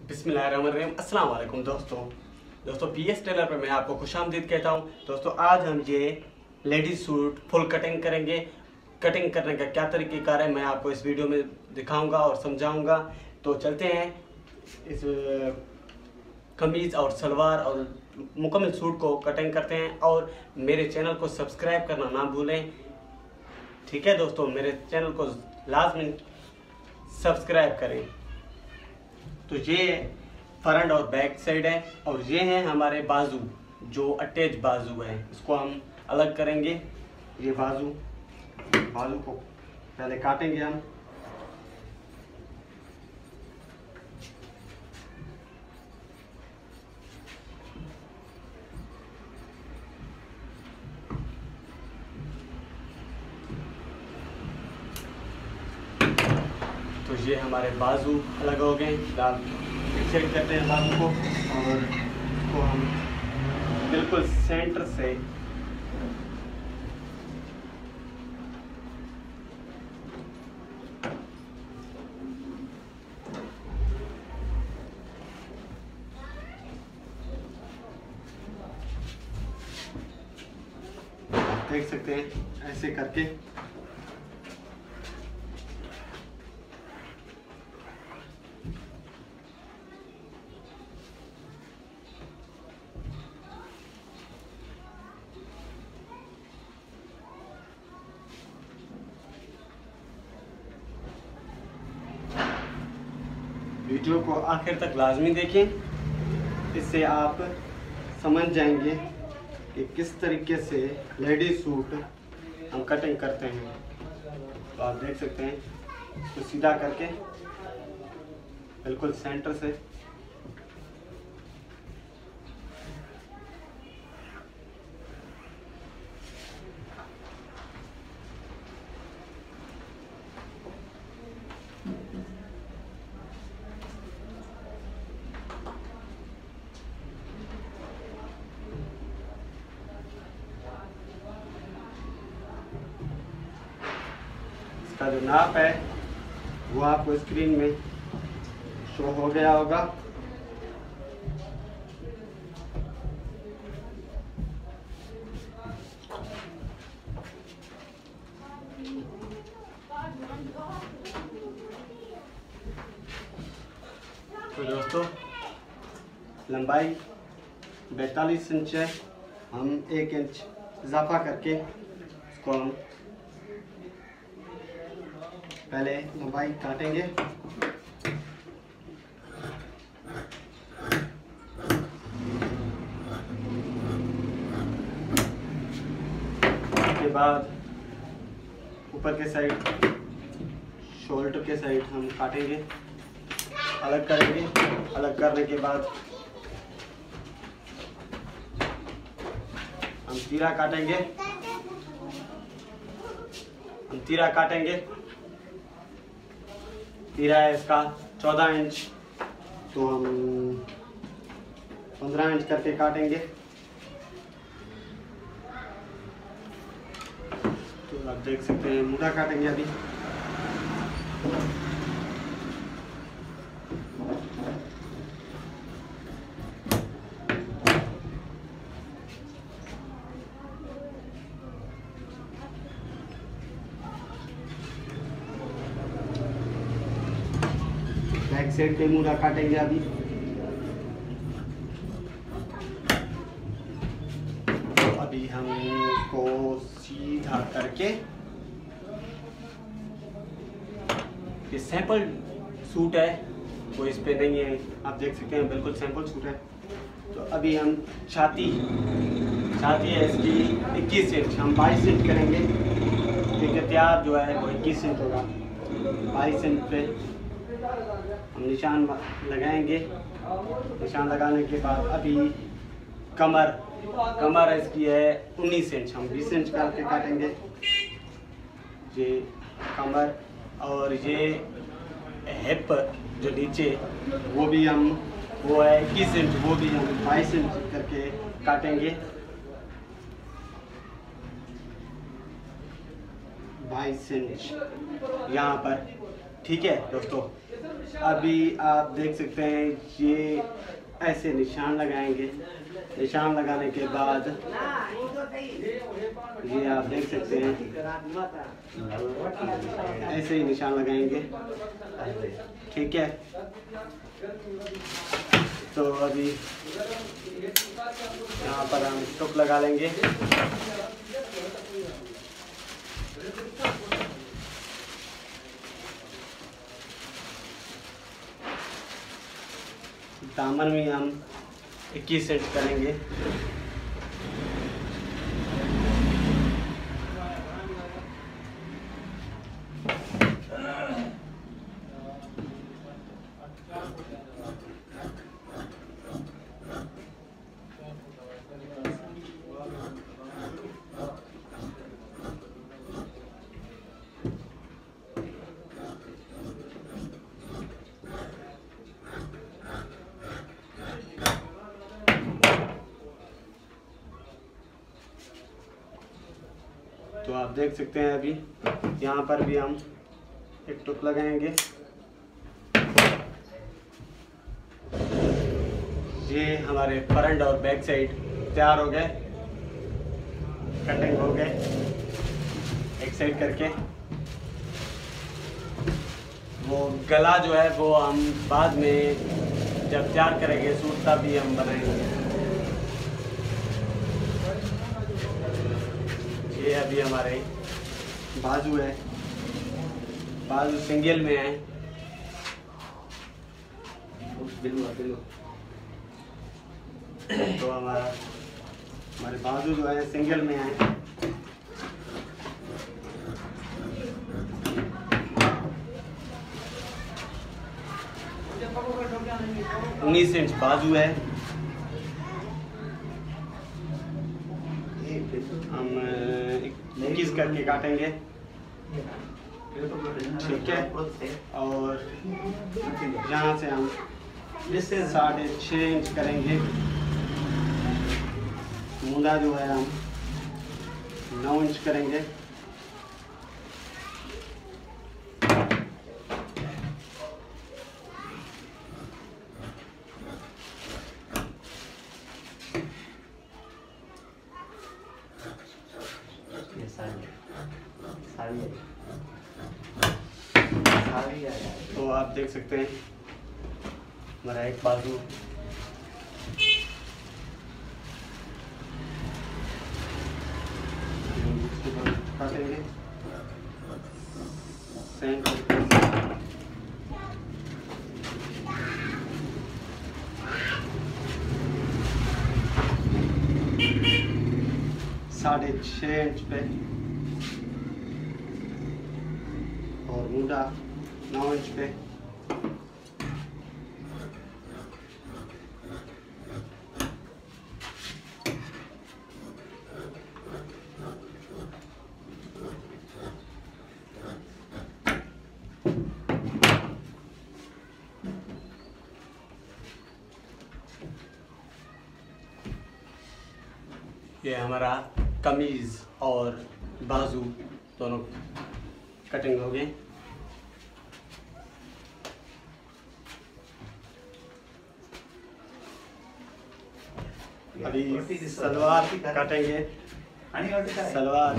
बिस्मिल्लाहिर्रहमानिर्रहीम। अस्सलाम वालेकुम दोस्तों PS टेलर पे मैं आपको खुशामदीद कहता हूँ। दोस्तों आज हम ये लेडीज सूट फुल कटिंग करेंगे। कटिंग करने का क्या तरीक़ेकार है मैं आपको इस वीडियो में दिखाऊंगा और समझाऊंगा। तो चलते हैं इस कमीज़ और सलवार और मुकम्मल सूट को कटिंग करते हैं। और मेरे चैनल को सब्सक्राइब करना ना भूलें, ठीक है दोस्तों। मेरे चैनल को लाजमी सब्सक्राइब करें। तो ये फ्रंट और बैक साइड है और ये हैं हमारे बाजू, जो अटैच बाजू है, इसको हम अलग करेंगे। ये बाजू को पहले काटेंगे हम। तो ये हमारे बाजू अलग हो गए। फिलहाल फिक्सेट करते हैं बाजू को और इसको हम बिल्कुल सेंटर से देख सकते हैं ऐसे करके वीडियो को आखिर तक लाजमी देखें, इससे आप समझ जाएंगे कि किस तरीके से लेडीज सूट हम कटिंग करते हैं। तो आप देख सकते हैं तो सीधा करके बिल्कुल सेंटर से इसका जो नाप है वो आपको स्क्रीन में शो हो गया होगा। तो दोस्तों लंबाई 42 इंच है। हम 1 इंच इजाफा करके इसको हम पहले लंबाई काटेंगे। उसके बाद ऊपर के साइड, शोल्डर के साइड हम काटेंगे, अलग करेंगे। अलग करने के बाद हम तीरा काटेंगे। तीरा है इसका 14 इंच, तो हम 15 इंच करके काटेंगे। तो आप देख सकते हैं मुड़ा काटेंगे अभी। बैक साइड पे मुड़ा काटेंगे अभी। तो अभी हम इसको सीधा करके, ये सैंपल सूट है, वो इस पे नहीं है, आप देख सकते हैं बिल्कुल सैंपल सूट है। तो अभी हम छाती है इसकी 21 इंच, हम 22 इंच करेंगे क्योंकि तैयार जो है वो 21 इंच होगा। 22 इंच पे हम निशान लगाएंगे। निशान लगाने के बाद अभी कमर इसकी है 19 इंच, हम 20 इंच करके काटेंगे ये कमर। और ये हिप जो नीचे वो है 21 इंच, वो भी हम 22 इंच करके काटेंगे। 22 इंच यहाँ पर ठीक है दोस्तों, अभी आप देख सकते हैं ये ऐसे निशान लगाएंगे। निशान लगाने के बाद ये आप देख सकते हैं ऐसे ही निशान लगाएंगे। ठीक है, तो अभी यहाँ पर हम स्टॉप लगा लेंगे। दामन में हम 21 इंच करेंगे। तो आप देख सकते हैं अभी यहाँ पर भी हम एक टुक लगाएंगे। ये हमारे फ्रंट और बैक साइड तैयार हो गए, कटिंग हो गए एक साइड करके। वो गला जो है वो हम बाद में जब तैयार करेंगे सूट तब भी हम बनाएंगे। ये अभी हमारे बाजू है, बाजू सिंगल में है। तो हमारे बाजू जो है सिंगल में है। 19 इंच बाजू है। हम 21 करके काटेंगे। ठीक है, और यहाँ से हम 6.5 इंच करेंगे। मूंदा जो है हम 9 इंच करेंगे। तो आप देख सकते हैं हमारा एक बाजू काटेंगे। 6.5 इंच पे और मूंदा 9 इंच पे। ये हमारा कमीज और बाजू दोनों कटिंग हो गए। अभी सलवार काटेंगे। सलवार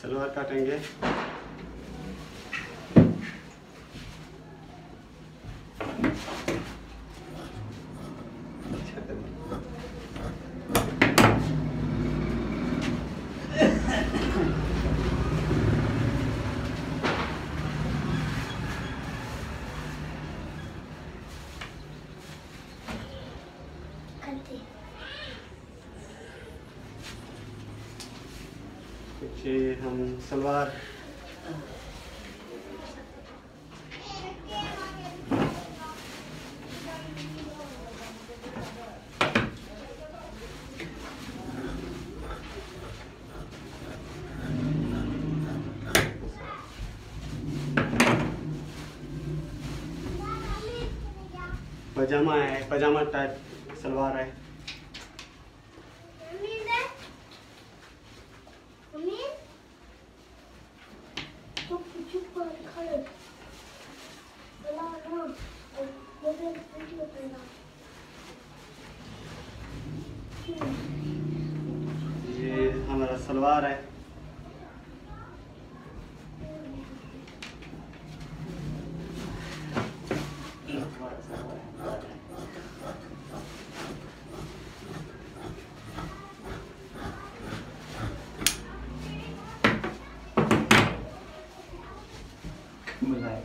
सलवार काटेंगे। ये हम सलवार पजामा है, पजामा टाइप सलवार है। बुलाया।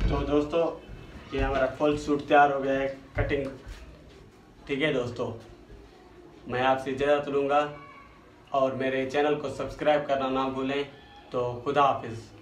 तो दोस्तों ये हमारा फुल सूट तैयार हो गया है कटिंग। ठीक है दोस्तों, मैं आपसे इजाज़त लूँगा और मेरे चैनल को सब्सक्राइब करना ना भूलें। तो खुदा हाफिज़।